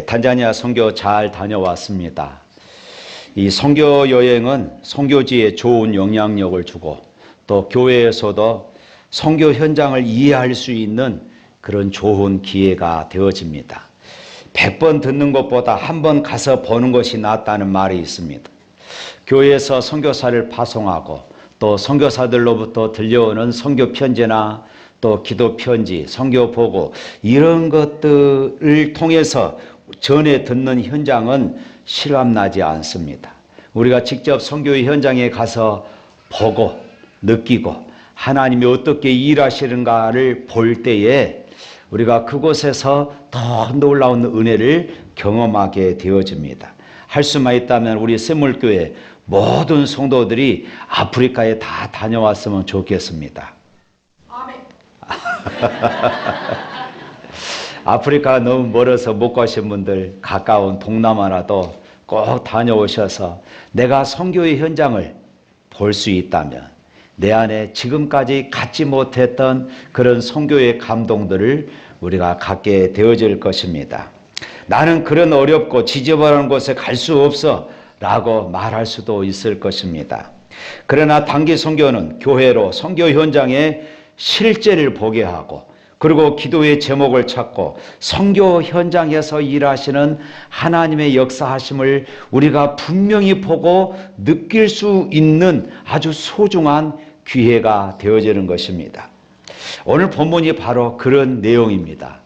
탄자니아 선교 잘 다녀왔습니다. 이 선교 여행은 선교지에 좋은 영향력을 주고 또 교회에서도 선교 현장을 이해할 수 있는 그런 좋은 기회가 되어집니다. 100번 듣는 것보다 한 번 가서 보는 것이 낫다는 말이 있습니다. 교회에서 선교사를 파송하고 또 선교사들로부터 들려오는 선교 편지나 또 기도 편지, 선교 보고 이런 것들을 통해서 전해 듣는 현장은 실감나지 않습니다. 우리가 직접 선교의 현장에 가서 보고 느끼고 하나님이 어떻게 일하시는가를 볼 때에 우리가 그곳에서 더 놀라운 은혜를 경험하게 되어집니다. 할 수만 있다면 우리 샘물교회 모든 성도들이 아프리카에 다 다녀왔으면 좋겠습니다. 아멘. 아프리카가 너무 멀어서 못 가신 분들 가까운 동남아라도 꼭 다녀오셔서 내가 선교의 현장을 볼 수 있다면 내 안에 지금까지 갖지 못했던 그런 선교의 감동들을 우리가 갖게 되어질 것입니다. 나는 그런 어렵고 지저분한 곳에 갈 수 없어 라고 말할 수도 있을 것입니다. 그러나 단기 선교는 교회로 선교 현장의 실제를 보게 하고 그리고 기도의 제목을 찾고 선교 현장에서 일하시는 하나님의 역사하심을 우리가 분명히 보고 느낄 수 있는 아주 소중한 기회가 되어지는 것입니다. 오늘 본문이 바로 그런 내용입니다.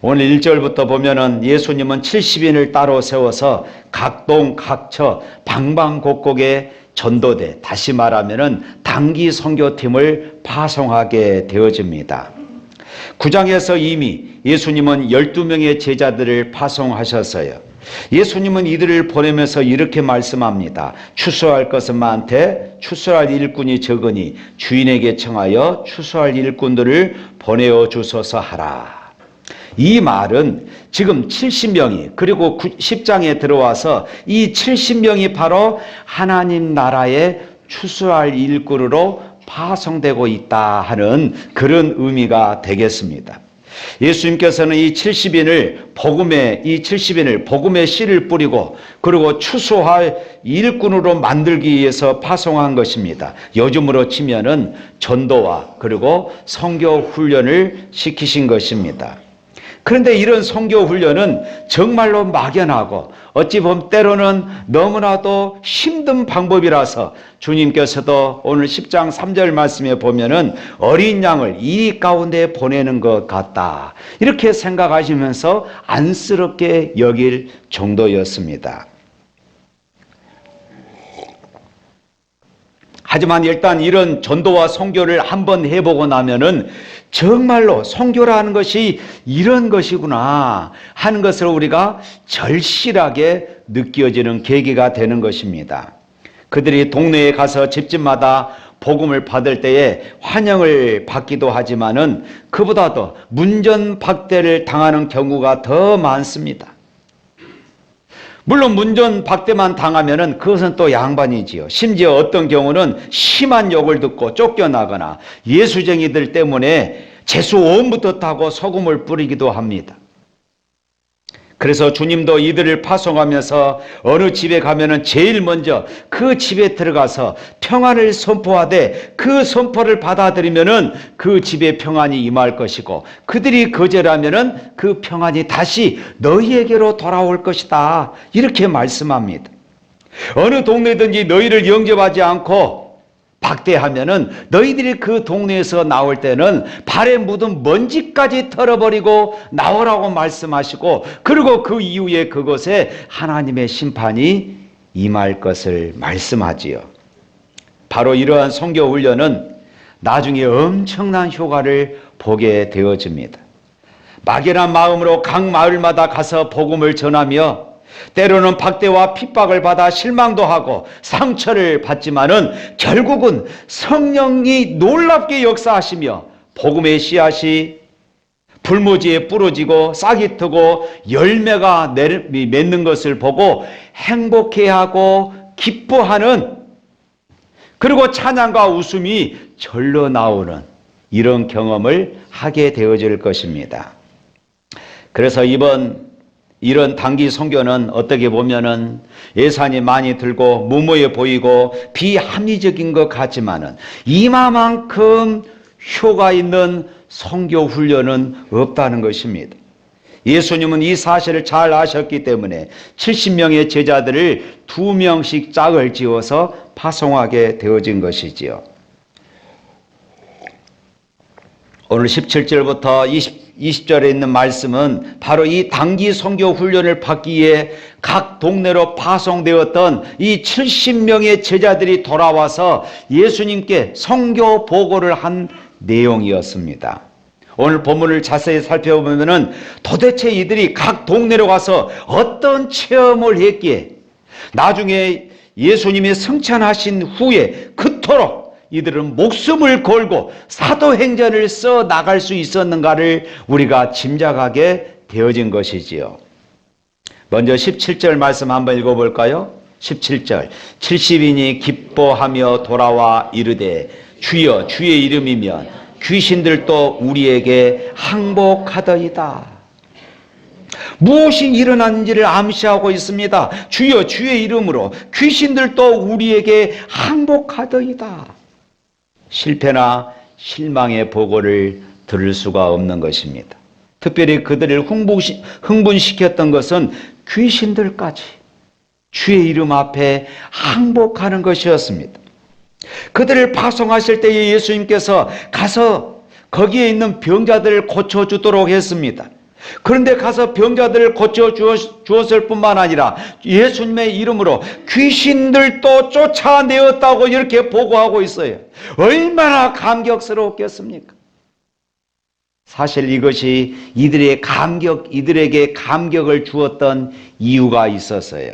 오늘 1절부터 보면은 예수님은 70인을 따로 세워서 각동 각처 방방곡곡에 전도대, 다시 말하면은 단기 선교팀을 파송하게 되어집니다. 9장에서 이미 예수님은 12명의 제자들을 파송하셨어요. 예수님은 이들을 보내면서 이렇게 말씀합니다. 추수할 것은 많되 추수할 일꾼이 적으니 주인에게 청하여 추수할 일꾼들을 보내어 주소서 하라. 이 말은 지금 70명이 그리고 10장에 들어와서 이 70명이 바로 하나님 나라의 추수할 일꾼으로 파송되고 있다 하는 그런 의미가 되겠습니다. 예수님께서는 이 70인을 복음의 씨를 뿌리고 그리고 추수할 일꾼으로 만들기 위해서 파송한 것입니다. 요즘으로 치면은 전도와 그리고 선교 훈련을 시키신 것입니다. 그런데 이런 선교 훈련은 정말로 막연하고 어찌 보면 때로는 너무나도 힘든 방법이라서 주님께서도 오늘 10장 3절 말씀에 보면은 어린 양을 이 가운데 보내는 것 같다. 이렇게 생각하시면서 안쓰럽게 여길 정도였습니다. 하지만 일단 이런 전도와 선교를 한번 해보고 나면은 정말로 선교라는 것이 이런 것이구나 하는 것을 우리가 절실하게 느껴지는 계기가 되는 것입니다. 그들이 동네에 가서 집집마다 복음을 받을 때에 환영을 받기도 하지만은 그보다도 문전박대를 당하는 경우가 더 많습니다. 물론 문전박대만 당하면은 그것은 또 양반이지요. 심지어 어떤 경우는 심한 욕을 듣고 쫓겨나거나 예수쟁이들 때문에 재수 온부터 타고 소금을 뿌리기도 합니다. 그래서 주님도 이들을 파송하면서 어느 집에 가면은 제일 먼저 그 집에 들어가서 평안을 선포하되 그 선포를 받아들이면은 그 집에 평안이 임할 것이고 그들이 거절하면은 그 평안이 다시 너희에게로 돌아올 것이다. 이렇게 말씀합니다. 어느 동네든지 너희를 영접하지 않고 박대하면은 너희들이 그 동네에서 나올 때는 발에 묻은 먼지까지 털어버리고 나오라고 말씀하시고 그리고 그 이후에 그곳에 하나님의 심판이 임할 것을 말씀하지요. 바로 이러한 선교 훈련은 나중에 엄청난 효과를 보게 되어집니다. 막연한 마음으로 각 마을마다 가서 복음을 전하며 때로는 박대와 핍박을 받아 실망도 하고 상처를 받지만은 결국은 성령이 놀랍게 역사하시며 복음의 씨앗이 불모지에 부러지고 싹이 트고 열매가 맺는 것을 보고 행복해하고 기뻐하는 그리고 찬양과 웃음이 절로 나오는 이런 경험을 하게 되어질 것입니다. 그래서 이번 이런 단기 선교는 어떻게 보면은 예산이 많이 들고 무모해 보이고 비합리적인 것 같지만은 이마만큼 효과 있는 선교 훈련은 없다는 것입니다. 예수님은 이 사실을 잘 아셨기 때문에 70명의 제자들을 2명씩 짝을 지어서 파송하게 되어진 것이지요. 오늘 17절부터 20절에 있는 말씀은 바로 이 단기 선교 훈련을 받기 위해 각 동네로 파송되었던 이 70명의 제자들이 돌아와서 예수님께 선교 보고를 한 내용이었습니다. 오늘 본문을 자세히 살펴보면 도대체 이들이 각 동네로 가서 어떤 체험을 했기에 나중에 예수님이 승천하신 후에 그토록 이들은 목숨을 걸고 사도행전을 써 나갈 수 있었는가를 우리가 짐작하게 되어진 것이지요. 먼저 17절 말씀 한번 읽어볼까요? 17절 70인이 기뻐하며 돌아와 이르되 주여 주의 이름이면 귀신들도 우리에게 항복하더이다. 무엇이 일어났는지를 암시하고 있습니다. 주여 주의 이름으로 귀신들도 우리에게 항복하더이다. 실패나 실망의 보고를 들을 수가 없는 것입니다. 특별히 그들을 흥분시켰던 것은 귀신들까지 주의 이름 앞에 항복하는 것이었습니다. 그들을 파송하실 때에 예수님께서 가서 거기에 있는 병자들을 고쳐주도록 했습니다. 그런데 가서 병자들을 고쳐주었을 뿐만 아니라 예수님의 이름으로 귀신들도 쫓아내었다고 이렇게 보고하고 있어요. 얼마나 감격스러웠겠습니까? 사실 이것이 이들에게 감격을 주었던 이유가 있었어요.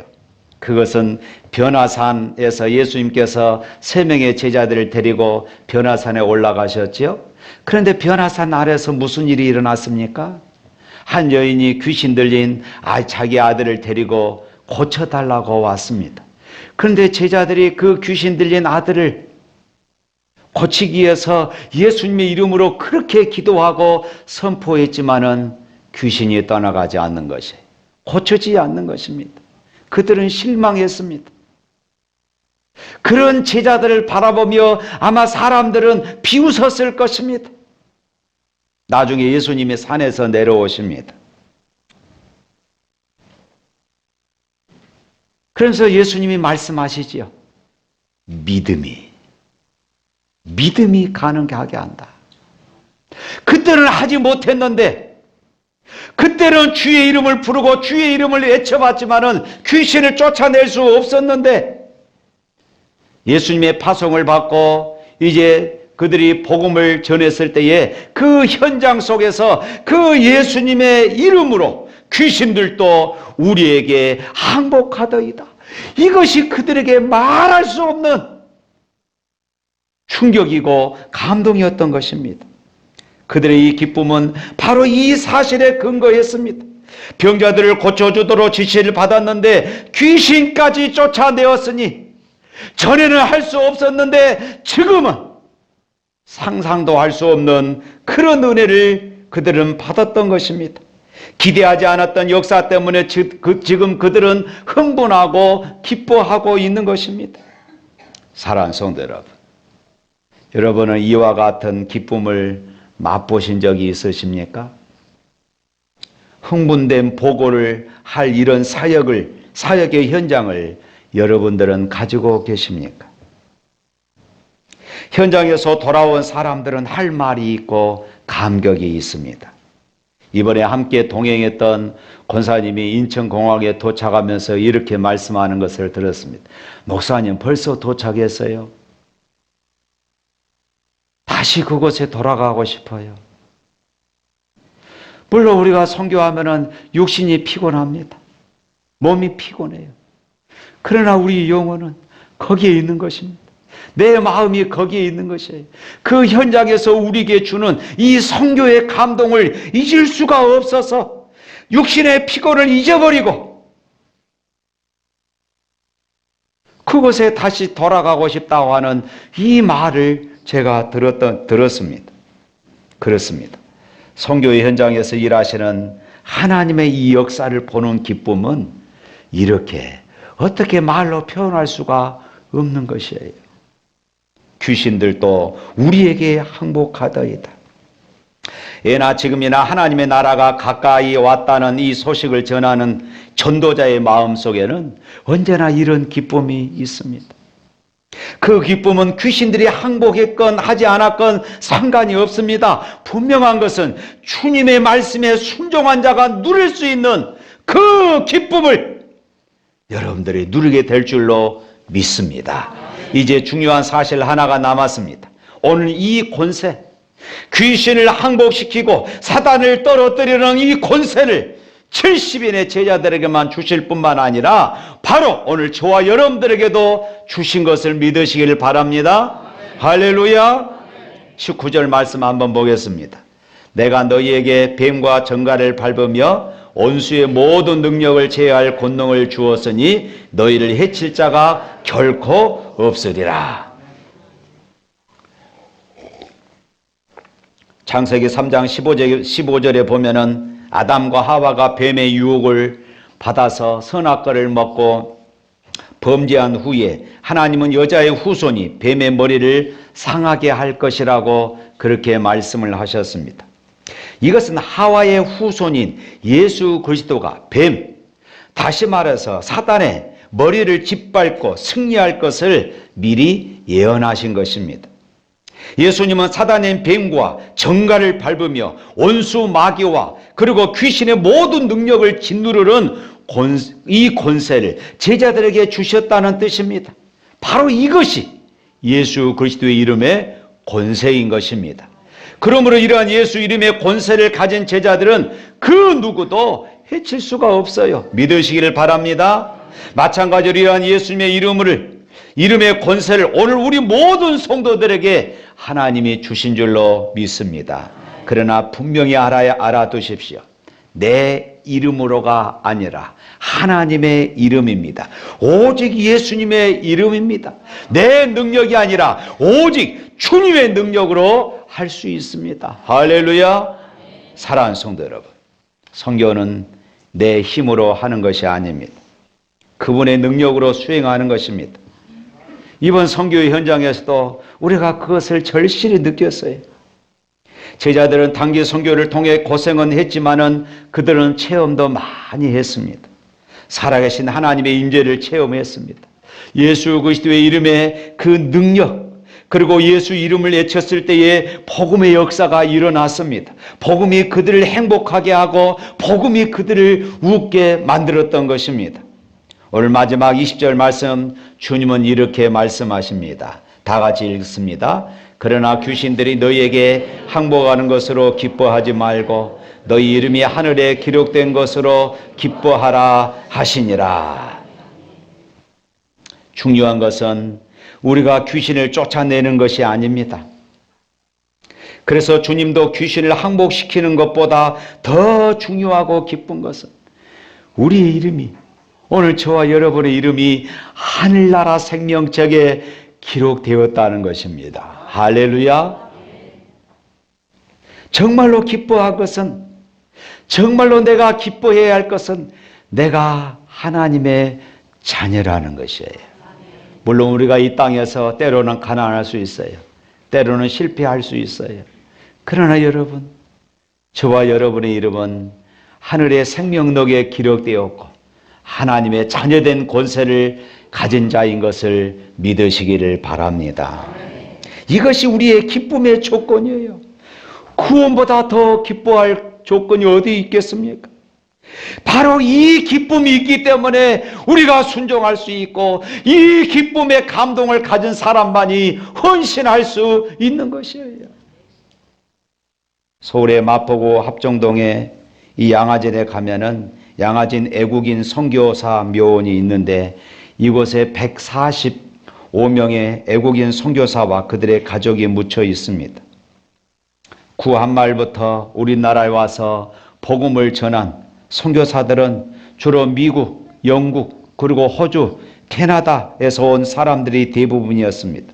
그것은 변화산에서 예수님께서 3명의 제자들을 데리고 변화산에 올라가셨죠. 그런데 변화산 아래서 무슨 일이 일어났습니까? 한 여인이 귀신 들린 자기 아들을 데리고 고쳐달라고 왔습니다. 그런데 제자들이 그 귀신 들린 아들을 고치기 위해서 예수님의 이름으로 그렇게 기도하고 선포했지만은 귀신이 떠나가지 않는 것이 고쳐지지 않는 것입니다. 그들은 실망했습니다. 그런 제자들을 바라보며 아마 사람들은 비웃었을 것입니다. 나중에 예수님이 산에서 내려오십니다. 그래서 예수님이 말씀하시지요. 믿음이 가능하게 한다. 그때는 하지 못했는데, 그때는 주의 이름을 부르고 주의 이름을 외쳐봤지만은 귀신을 쫓아낼 수 없었는데, 예수님의 파송을 받고 이제 그들이 복음을 전했을 때에 그 현장 속에서 그 예수님의 이름으로 귀신들도 우리에게 항복하더이다. 이것이 그들에게 말할 수 없는 충격이고 감동이었던 것입니다. 그들의 이 기쁨은 바로 이 사실에 근거했습니다. 병자들을 고쳐주도록 지시를 받았는데 귀신까지 쫓아내었으니 전에는 할 수 없었는데 지금은 상상도 할 수 없는 그런 은혜를 그들은 받았던 것입니다. 기대하지 않았던 역사 때문에 지금 그들은 흥분하고 기뻐하고 있는 것입니다. 사랑하는 성도 여러분, 여러분은 이와 같은 기쁨을 맛보신 적이 있으십니까? 흥분된 보고를 할 이런 사역의 현장을 여러분들은 가지고 계십니까? 현장에서 돌아온 사람들은 할 말이 있고 감격이 있습니다. 이번에 함께 동행했던 권사님이 인천공항에 도착하면서 이렇게 말씀하는 것을 들었습니다. 목사님, 벌써 도착했어요. 다시 그곳에 돌아가고 싶어요. 물론 우리가 선교하면은 육신이 피곤합니다. 몸이 피곤해요. 그러나 우리 영혼은 거기에 있는 것입니다. 내 마음이 거기에 있는 것이에요. 그 현장에서 우리에게 주는 이 선교의 감동을 잊을 수가 없어서 육신의 피곤을 잊어버리고 그곳에 다시 돌아가고 싶다고 하는 이 말을 제가 들었습니다. 그렇습니다. 선교의 현장에서 일하시는 하나님의 이 역사를 보는 기쁨은 이렇게 어떻게 말로 표현할 수가 없는 것이에요. 귀신들도 우리에게 항복하더이다. 예나 지금이나 하나님의 나라가 가까이 왔다는 이 소식을 전하는 전도자의 마음속에는 언제나 이런 기쁨이 있습니다. 그 기쁨은 귀신들이 항복했건 하지 않았건 상관이 없습니다. 분명한 것은 주님의 말씀에 순종한 자가 누릴 수 있는 그 기쁨을 여러분들이 누리게 될 줄로 믿습니다. 이제 중요한 사실 하나가 남았습니다. 오늘 이 권세, 귀신을 항복시키고 사단을 떨어뜨리는 이 권세를 70인의 제자들에게만 주실 뿐만 아니라 바로 오늘 저와 여러분들에게도 주신 것을 믿으시기를 바랍니다. 할렐루야. 19절 말씀 한번 보겠습니다. 내가 너희에게 뱀과 정갈을 밟으며 원수의 모든 능력을 제어할 권능을 주었으니 너희를 해칠 자가 결코 없으리라. 창세기 3장 15절에 보면은 아담과 하와가 뱀의 유혹을 받아서 선악과를 먹고 범죄한 후에 하나님은 여자의 후손이 뱀의 머리를 상하게 할 것이라고 그렇게 말씀을 하셨습니다. 이것은 하와의 후손인 예수 그리스도가 뱀, 다시 말해서 사단의 머리를 짓밟고 승리할 것을 미리 예언하신 것입니다. 예수님은 사단의 뱀과 정갈을 밟으며 원수 마귀와 그리고 귀신의 모든 능력을 짓누르는 이 권세를 제자들에게 주셨다는 뜻입니다. 바로 이것이 예수 그리스도의 이름의 권세인 것입니다. 그러므로 이러한 예수 이름의 권세를 가진 제자들은 그 누구도 해칠 수가 없어요. 믿으시기를 바랍니다. 마찬가지로 이러한 예수님의 이름의 권세를 오늘 우리 모든 성도들에게 하나님이 주신 줄로 믿습니다. 그러나 분명히 알아두십시오. 내 이름으로가 아니라 하나님의 이름입니다. 오직 예수님의 이름입니다. 내 능력이 아니라 오직 주님의 능력으로 할 수 있습니다. 할렐루야. 사랑하는 성도 여러분, 선교는 내 힘으로 하는 것이 아닙니다. 그분의 능력으로 수행하는 것입니다. 이번 선교의 현장에서도 우리가 그것을 절실히 느꼈어요. 제자들은 단기 선교를 통해 고생은 했지만은 그들은 체험도 많이 했습니다. 살아계신 하나님의 임재를 체험했습니다. 예수 그리스도의 이름의 그 능력, 그리고 예수 이름을 외쳤을 때에 복음의 역사가 일어났습니다. 복음이 그들을 행복하게 하고 복음이 그들을 웃게 만들었던 것입니다. 오늘 마지막 20절 말씀, 주님은 이렇게 말씀하십니다. 다 같이 읽습니다. 그러나 귀신들이 너희에게 항복하는 것으로 기뻐하지 말고 너희 이름이 하늘에 기록된 것으로 기뻐하라 하시니라. 중요한 것은 우리가 귀신을 쫓아내는 것이 아닙니다. 그래서 주님도 귀신을 항복시키는 것보다 더 중요하고 기쁜 것은 우리의 이름이, 오늘 저와 여러분의 이름이 하늘나라 생명책에 기록되었다는 것입니다. 할렐루야. 정말로 기뻐할 것은, 정말로 내가 기뻐해야 할 것은 내가 하나님의 자녀라는 것이에요. 물론 우리가 이 땅에서 때로는 가난할 수 있어요. 때로는 실패할 수 있어요. 그러나 여러분, 저와 여러분의 이름은 하늘의 생명록에 기록되었고 하나님의 자녀된 권세를 가진 자인 것을 믿으시기를 바랍니다. 이것이 우리의 기쁨의 조건이에요. 구원보다 더 기뻐할 조건이 어디 있겠습니까? 바로 이 기쁨이 있기 때문에 우리가 순종할 수 있고 이 기쁨의 감동을 가진 사람만이 헌신할 수 있는 것이에요. 서울의 마포구 합정동에 이 양화진에 가면은 양화진 애국인 선교사 묘원이 있는데 이곳에 145명의 애국인 선교사와 그들의 가족이 묻혀 있습니다. 구한말부터 우리나라에 와서 복음을 전한 선교사들은 주로 미국, 영국, 그리고 호주, 캐나다에서 온 사람들이 대부분이었습니다.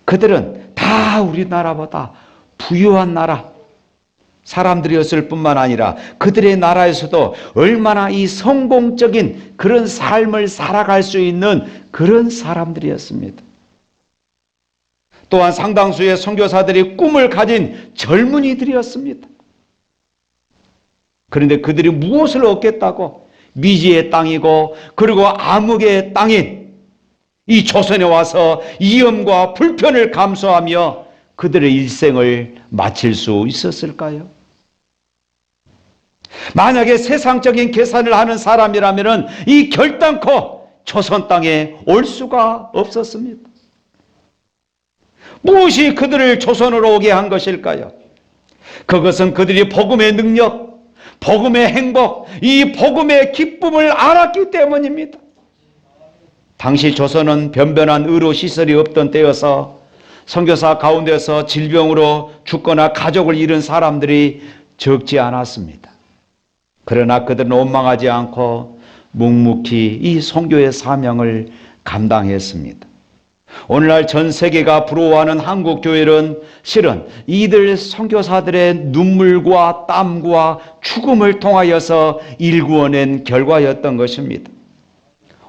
그들은 다 우리나라보다 부유한 나라, 사람들이었을 뿐만 아니라 그들의 나라에서도 얼마나 이 성공적인 그런 삶을 살아갈 수 있는 그런 사람들이었습니다. 또한 상당수의 선교사들이 꿈을 가진 젊은이들이었습니다. 그런데 그들이 무엇을 얻겠다고 미지의 땅이고 그리고 암흑의 땅인 이 조선에 와서 위험과 불편을 감수하며 그들의 일생을 마칠 수 있었을까요? 만약에 세상적인 계산을 하는 사람이라면 이 결단코 조선 땅에 올 수가 없었습니다. 무엇이 그들을 조선으로 오게 한 것일까요? 그것은 그들이 복음의 능력, 복음의 행복, 이 복음의 기쁨을 알았기 때문입니다. 당시 조선은 변변한 의료시설이 없던 때여서 선교사 가운데서 질병으로 죽거나 가족을 잃은 사람들이 적지 않았습니다. 그러나 그들은 원망하지 않고 묵묵히 이 선교의 사명을 감당했습니다. 오늘날 전 세계가 부러워하는 한국 교회는 실은 이들 선교사들의 눈물과 땀과 죽음을 통하여서 일구어낸 결과였던 것입니다.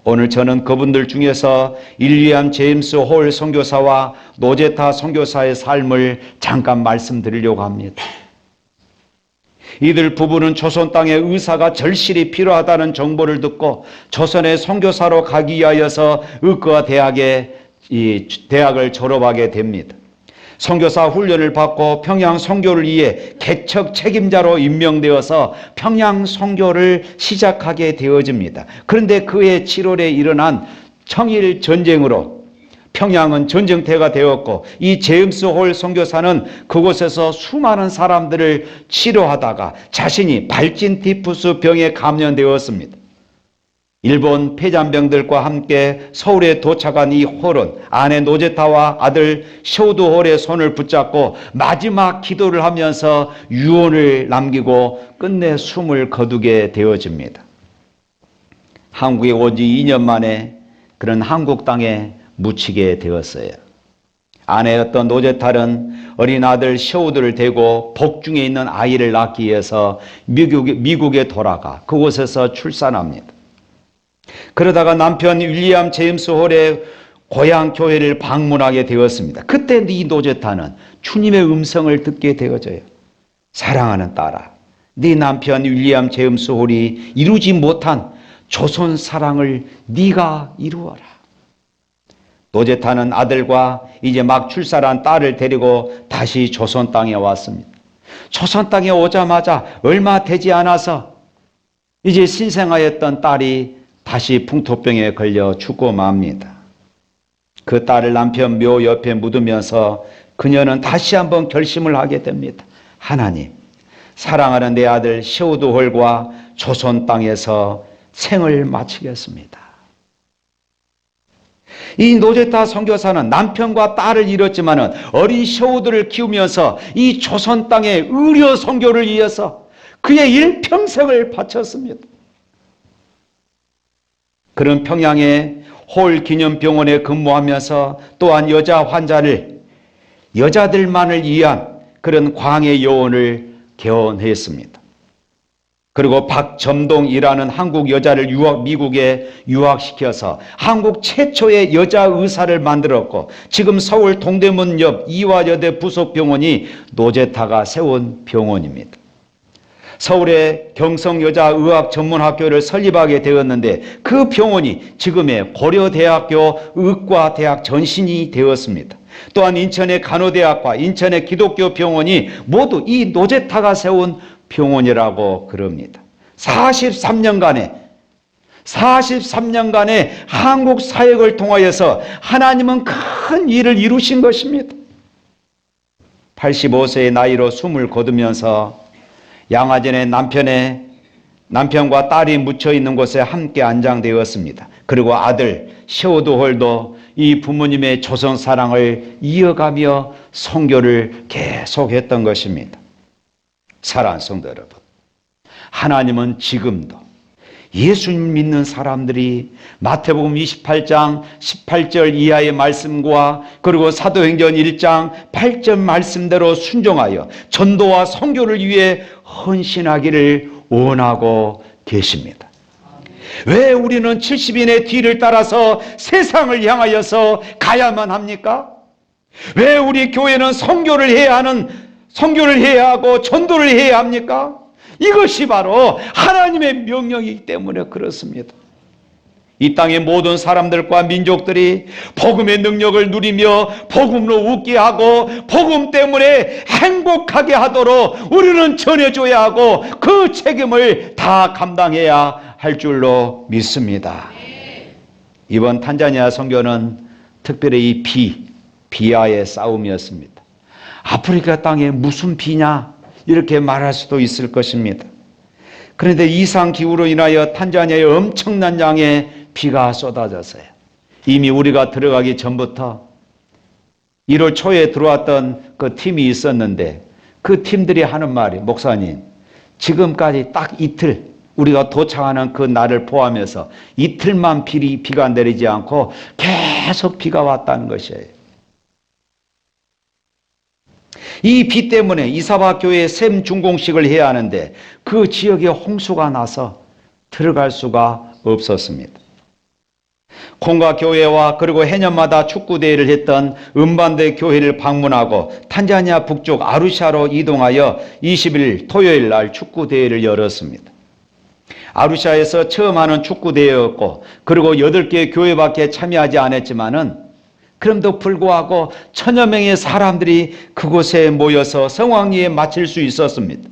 오늘 저는 그분들 중에서 윌리엄 제임스 홀 선교사와 노제타 선교사의 삶을 잠깐 말씀드리려고 합니다. 이들 부부는 조선 땅에 의사가 절실히 필요하다는 정보를 듣고 조선의 선교사로 가기 위하여서 의과 대학을 졸업하게 됩니다. 선교사 훈련을 받고 평양 선교를 위해 개척 책임자로 임명되어서 평양 선교를 시작하게 되어집니다. 그런데 그해 7월에 일어난 청일 전쟁으로 평양은 전쟁터가 되었고 이 제임스 홀 선교사는 그곳에서 수많은 사람들을 치료하다가 자신이 발진 티푸스 병에 감염되었습니다. 일본 폐잔병들과 함께 서울에 도착한 이 홀은 아내 노제타와 아들 쇼드 홀의 손을 붙잡고 마지막 기도를 하면서 유언을 남기고 끝내 숨을 거두게 되어집니다. 한국에 온 지 2년 만에 그런 한국 땅에 묻히게 되었어요. 아내였던 노제타는 어린 아들 쇼드를 대고 복중에 있는 아이를 낳기 위해서 미국에 돌아가 그곳에서 출산합니다. 그러다가 남편 윌리엄 제임스 홀의 고향 교회를 방문하게 되었습니다. 그때 이 노제타는 주님의 음성을 듣게 되어져요. 사랑하는 딸아, 네 남편 윌리엄 제임스 홀이 이루지 못한 조선 사랑을 네가 이루어라. 노제타는 아들과 이제 막 출산한 딸을 데리고 다시 조선 땅에 왔습니다. 조선 땅에 오자마자 얼마 되지 않아서 이제 신생아였던 딸이 다시 풍토병에 걸려 죽고 맙니다. 그 딸을 남편 묘 옆에 묻으면서 그녀는 다시 한번 결심을 하게 됩니다. 하나님, 사랑하는 내 아들 쇼드 홀과 조선 땅에서 생을 마치겠습니다. 이 노제타 선교사는 남편과 딸을 잃었지만 어린 쇼드를 키우면서 이 조선 땅의 의료 선교를 위해서 그의 일평생을 바쳤습니다. 그런 평양의 홀 기념병원에 근무하면서 또한 여자 환자를 여자들만을 위한 그런 광해 요원을 개원했습니다. 그리고 박점동이라는 한국 여자를 미국에 유학시켜서 한국 최초의 여자 의사를 만들었고 지금 서울 동대문 옆 이화여대 부속병원이 노제타가 세운 병원입니다. 서울의 경성여자의학전문학교를 설립하게 되었는데 그 병원이 지금의 고려대학교 의과대학 전신이 되었습니다. 또한 인천의 간호대학과 인천의 기독교 병원이 모두 이 노제타가 세운 병원이라고 그럽니다. 43년간의 한국 사역을 통하여서 하나님은 큰 일을 이루신 것입니다. 85세의 나이로 숨을 거두면서 양화전에 남편과 딸이 묻혀 있는 곳에 함께 안장되었습니다. 그리고 아들 쇼드 홀도 이 부모님의 조선 사랑을 이어가며 선교를 계속했던 것입니다. 사랑하는 성도 여러분, 하나님은 지금도 예수님 믿는 사람들이 마태복음 28장 18절 이하의 말씀과 그리고 사도행전 1장 8절 말씀대로 순종하여 전도와 선교를 위해 헌신하기를 원하고 계십니다. 왜 우리는 70인의 뒤를 따라서 세상을 향하여서 가야만 합니까? 왜 우리 교회는 선교를 해야 하고 전도를 해야 합니까? 이것이 바로 하나님의 명령이기 때문에 그렇습니다. 이 땅의 모든 사람들과 민족들이 복음의 능력을 누리며 복음으로 웃게 하고 복음 때문에 행복하게 하도록 우리는 전해줘야 하고 그 책임을 다 감당해야 할 줄로 믿습니다. 이번 탄자니아 선교는 특별히 이 비와의 싸움이었습니다. 아프리카 땅에 무슨 비냐 이렇게 말할 수도 있을 것입니다. 그런데 이상기후로 인하여 탄자니아에 엄청난 양의 비가 쏟아졌어요. 이미 우리가 들어가기 전부터 1월 초에 들어왔던 그 팀이 있었는데 그 팀들이 하는 말이, 목사님 지금까지 딱 이틀, 우리가 도착하는 그 날을 포함해서 이틀만 비가 내리지 않고 계속 비가 왔다는 것이에요. 이 비 때문에 이사바 교회에 샘 준공식을 해야 하는데 그 지역에 홍수가 나서 들어갈 수가 없었습니다. 콩가 교회와 그리고 해년마다 축구대회를 했던 음반대 교회를 방문하고 탄자니아 북쪽 아루샤로 이동하여 20일 토요일 날 축구대회를 열었습니다. 아루샤에서 처음 하는 축구대회였고 그리고 8개 교회밖에 참여하지 않았지만은 그럼에도 불구하고 1000여 명의 사람들이 그곳에 모여서 성황리에 마칠 수 있었습니다.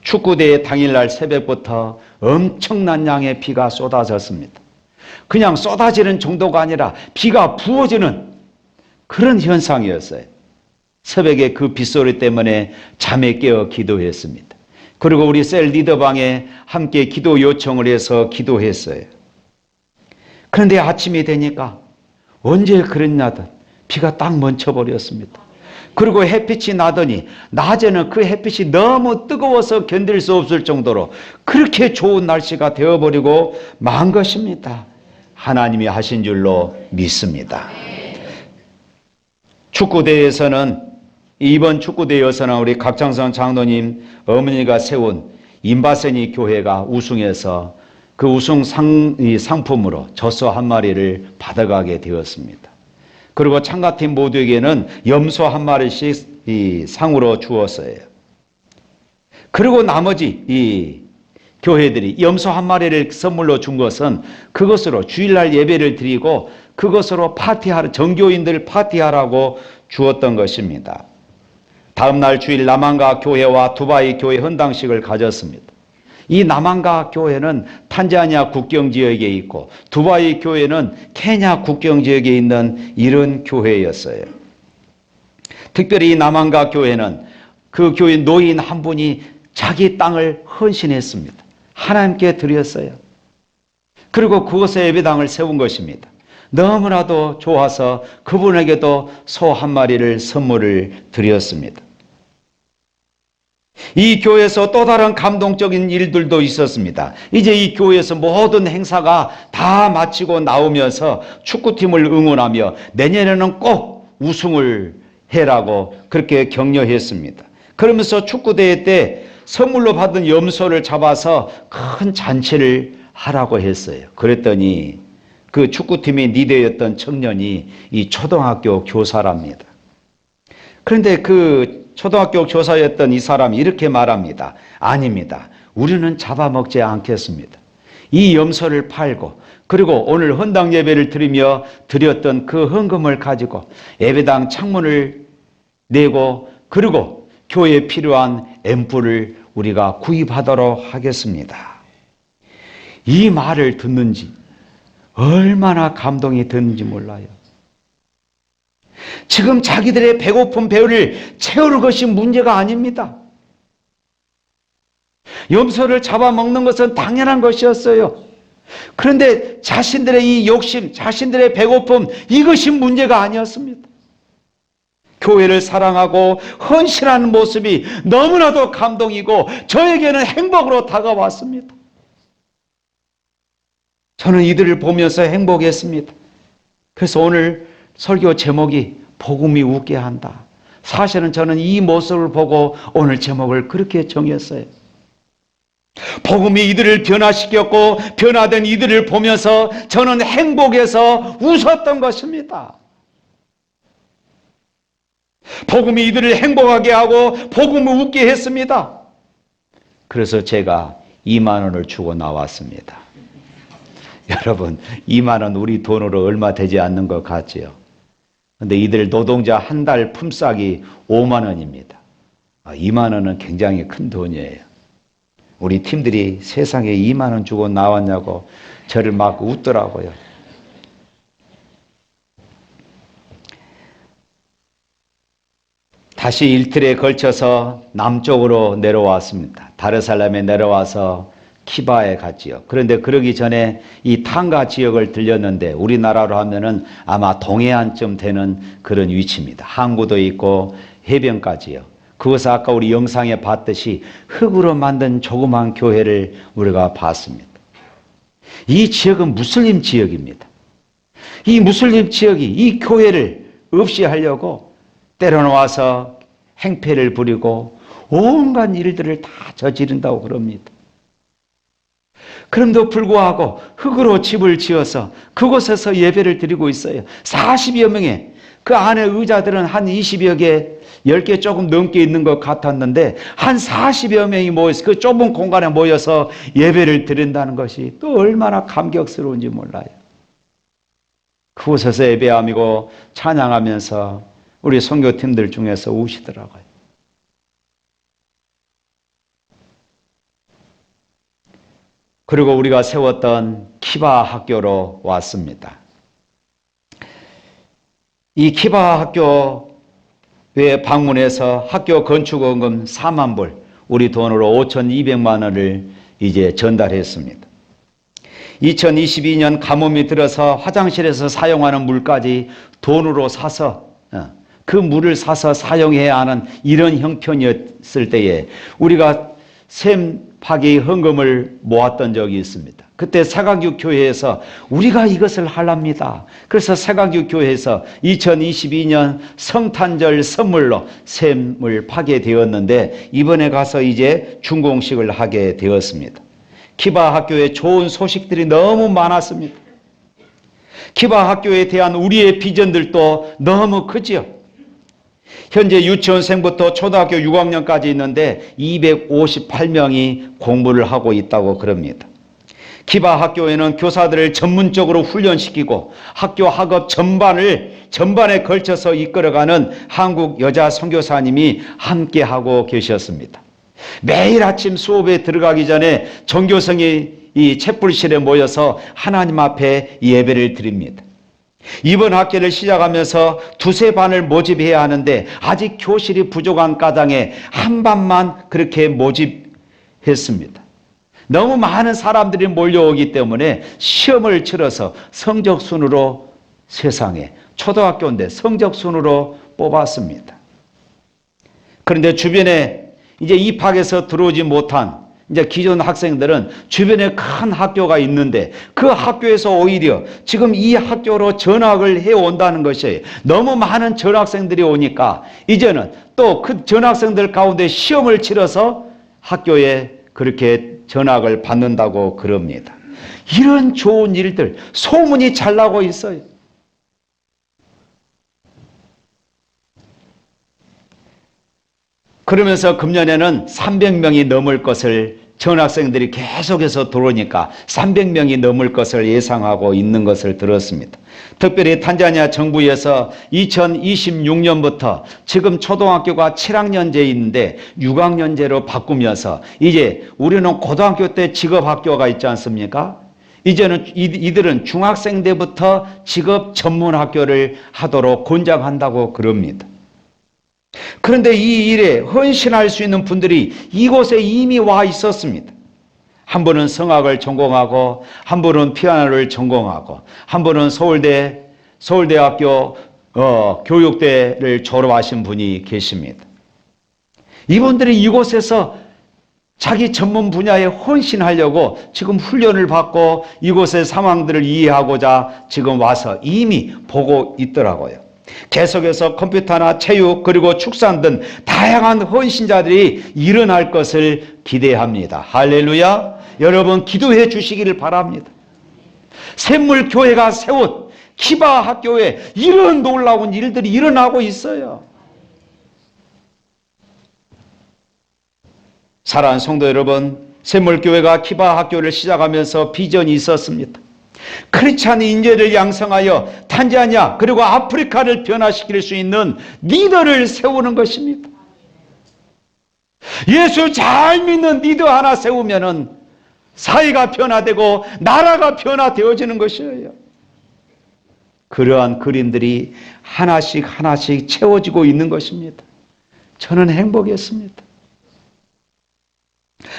축구대회 당일날 새벽부터 엄청난 양의 비가 쏟아졌습니다. 그냥 쏟아지는 정도가 아니라 비가 부어지는 그런 현상이었어요. 새벽에 그 빗소리 때문에 잠에 깨어 기도했습니다. 그리고 우리 셀 리더방에 함께 기도 요청을 해서 기도했어요. 그런데 아침이 되니까 언제 그랬냐던 비가 딱 멈춰버렸습니다. 그리고 햇빛이 나더니 낮에는 그 햇빛이 너무 뜨거워서 견딜 수 없을 정도로 그렇게 좋은 날씨가 되어버리고 만 것입니다. 하나님이 하신 줄로 믿습니다. 이번 축구대회에서는 우리 각창선 장로님 어머니가 세운 임바세니 교회가 우승해서 그 우승 상품으로 젖소 한 마리를 받아가게 되었습니다. 그리고 참가팀 모두에게는 염소 한 마리씩 이 상으로 주었어요. 그리고 나머지 이 교회들이 염소 한 마리를 선물로 준 것은 그것으로 주일날 예배를 드리고 그것으로 정교인들 파티하라고 주었던 것입니다. 다음날 주일 남한가 교회와 두바이 교회 헌당식을 가졌습니다. 이 남한가 교회는 탄자니아 국경 지역에 있고 두바이 교회는 케냐 국경 지역에 있는 이런 교회였어요. 특별히 이 남한가 교회는 그 교회 노인 한 분이 자기 땅을 헌신했습니다. 하나님께 드렸어요. 그리고 그곳에 예배당을 세운 것입니다. 너무나도 좋아서 그분에게도 소 한 마리를 선물을 드렸습니다. 이 교회에서 또 다른 감동적인 일들도 있었습니다. 이제 이 교회에서 모든 행사가 다 마치고 나오면서 축구팀을 응원하며 내년에는 꼭 우승을 해라고 그렇게 격려했습니다. 그러면서 축구대회 때 선물로 받은 염소를 잡아서 큰 잔치를 하라고 했어요. 그랬더니 그 축구팀의 리더였던 청년이 이 초등학교 교사랍니다. 그런데 그 초등학교 교사였던 이 사람이 이렇게 말합니다. 아닙니다. 우리는 잡아먹지 않겠습니다. 이 염소를 팔고 그리고 오늘 헌당 예배를 드리며 드렸던 그 헌금을 가지고 예배당 창문을 내고 그리고 교회에 필요한 앰플을 우리가 구입하도록 하겠습니다. 이 말을 듣는지 얼마나 감동이 드는지 몰라요. 지금 자기들의 배고픈 배를 채울 것이 문제가 아닙니다. 염소를 잡아먹는 것은 당연한 것이었어요. 그런데 자신들의 이 욕심, 자신들의 배고픔, 이것이 문제가 아니었습니다. 교회를 사랑하고 헌신하는 모습이 너무나도 감동이고 저에게는 행복으로 다가왔습니다. 저는 이들을 보면서 행복했습니다. 그래서 오늘 설교 제목이 복음이 웃게 한다. 사실은 저는 이 모습을 보고 오늘 제목을 그렇게 정했어요. 복음이 이들을 변화시켰고 변화된 이들을 보면서 저는 행복해서 웃었던 것입니다. 복음이 이들을 행복하게 하고 복음을 웃게 했습니다. 그래서 제가 2만 원을 주고 나왔습니다. 여러분, 2만 원 우리 돈으로 얼마 되지 않는 것 같지요? 근데 이들 노동자 한 달 품삯이 5만 원입니다. 2만 원은 굉장히 큰 돈이에요. 우리 팀들이 세상에 2만 원 주고 나왔냐고 저를 막 웃더라고요. 다시 이틀에 걸쳐서 남쪽으로 내려왔습니다. 다르살람에 내려와서 키바에 갔지요. 그런데 그러기 전에 이 탕가 지역을 들렸는데 우리나라로 하면은 아마 동해안쯤 되는 그런 위치입니다. 항구도 있고 해변까지요. 그것을 아까 우리 영상에 봤듯이 흙으로 만든 조그만 교회를 우리가 봤습니다. 이 지역은 무슬림 지역입니다. 이 무슬림 지역이 이 교회를 없이 하려고 때려놓아서 행패를 부리고 온갖 일들을 다 저지른다고 그럽니다. 그럼에도 불구하고 흙으로 집을 지어서 그곳에서 예배를 드리고 있어요. 40여 명의 그 안에 의자들은 한 20여 개, 10개 조금 넘게 있는 것 같았는데 한 40여 명이 모여서 그 좁은 공간에 모여서 예배를 드린다는 것이 또 얼마나 감격스러운지 몰라요. 그곳에서 예배하고 찬양하면서 우리 선교팀들 중에서 우시더라고요. 그리고 우리가 세웠던 키바 학교로 왔습니다. 이 키바 학교에 방문해서 학교 건축원금 4만 불, 우리 돈으로 5,200만 원을 이제 전달했습니다. 2022년 가뭄이 들어서 화장실에서 사용하는 물까지 돈으로 사서 그 물을 사서 사용해야 하는 이런 형편이었을 때에 우리가 샘 파기 헌금을 모았던 적이 있습니다. 그때 새강교 교회에서 우리가 이것을 하랍니다. 그래서 새강교 교회에서 2022년 성탄절 선물로 샘을 파게 되었는데 이번에 가서 이제 준공식을 하게 되었습니다. 키바 학교에 좋은 소식들이 너무 많았습니다. 키바 학교에 대한 우리의 비전들도 너무 크지요. 현재 유치원생부터 초등학교 6학년까지 있는데 258명이 공부를 하고 있다고 그럽니다. 키바 학교에는 교사들을 전문적으로 훈련시키고 학교 학업 전반에 걸쳐서 이끌어가는 한국 여자 선교사님이 함께하고 계셨습니다. 매일 아침 수업에 들어가기 전에 전교생이 이 촛불실에 모여서 하나님 앞에 예배를 드립니다. 이번 학기를 시작하면서 두세 반을 모집해야 하는데 아직 교실이 부족한 까닭에 한 반만 그렇게 모집했습니다. 너무 많은 사람들이 몰려오기 때문에 시험을 치러서 성적순으로 세상에 초등학교인데 성적순으로 뽑았습니다. 그런데 주변에 이제 입학해서 들어오지 못한 이제 기존 학생들은 주변에 큰 학교가 있는데 그 학교에서 오히려 지금 이 학교로 전학을 해온다는 것이 너무 많은 전학생들이 오니까 이제는 또 그 전학생들 가운데 시험을 치러서 학교에 그렇게 전학을 받는다고 그럽니다. 이런 좋은 일들 소문이 잘 나고 있어요. 그러면서 금년에는 300명이 넘을 것을 전학생들이 계속해서 들어오니까 300명이 넘을 것을 예상하고 있는 것을 들었습니다. 특별히 탄자니아 정부에서 2026년부터 지금 초등학교가 7학년제인데 6학년제로 바꾸면서 이제 우리는 고등학교 때 직업학교가 있지 않습니까? 이제는 이들은 중학생 때부터 직업 전문학교를 하도록 권장한다고 그럽니다. 그런데 이 일에 헌신할 수 있는 분들이 이곳에 이미 와 있었습니다. 한 분은 성악을 전공하고 한 분은 피아노를 전공하고 한 분은 서울대학교 교육대를 졸업하신 분이 계십니다. 이분들이 이곳에서 자기 전문 분야에 헌신하려고 지금 훈련을 받고 이곳의 상황들을 이해하고자 지금 와서 이미 보고 있더라고요. 계속해서 컴퓨터나 체육 그리고 축산 등 다양한 헌신자들이 일어날 것을 기대합니다. 할렐루야. 여러분 기도해 주시기를 바랍니다. 샘물교회가 세운 키바 학교에 이런 놀라운 일들이 일어나고 있어요. 사랑하는 성도 여러분, 샘물교회가 키바 학교를 시작하면서 비전이 있었습니다. 크리스찬 인재를 양성하여 탄자니아 그리고 아프리카를 변화시킬 수 있는 리더를 세우는 것입니다. 예수 잘 믿는 리더 하나 세우면은 사회가 변화되고 나라가 변화되어지는 것이에요. 그러한 그림들이 하나씩 하나씩 채워지고 있는 것입니다. 저는 행복했습니다.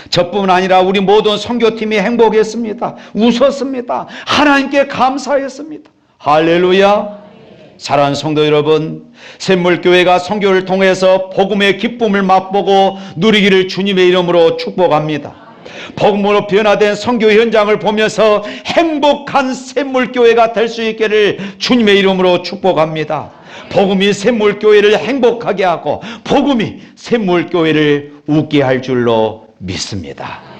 저뿐 아니라 우리 모든 선교팀이 행복했습니다. 웃었습니다. 하나님께 감사했습니다. 할렐루야. 사랑하는 성도 여러분, 샘물교회가 선교를 통해서 복음의 기쁨을 맛보고 누리기를 주님의 이름으로 축복합니다. 복음으로 변화된 선교 현장을 보면서 행복한 샘물교회가 될 수 있기를 주님의 이름으로 축복합니다. 복음이 샘물교회를 행복하게 하고 복음이 샘물교회를 웃게 할 줄로 믿습니다.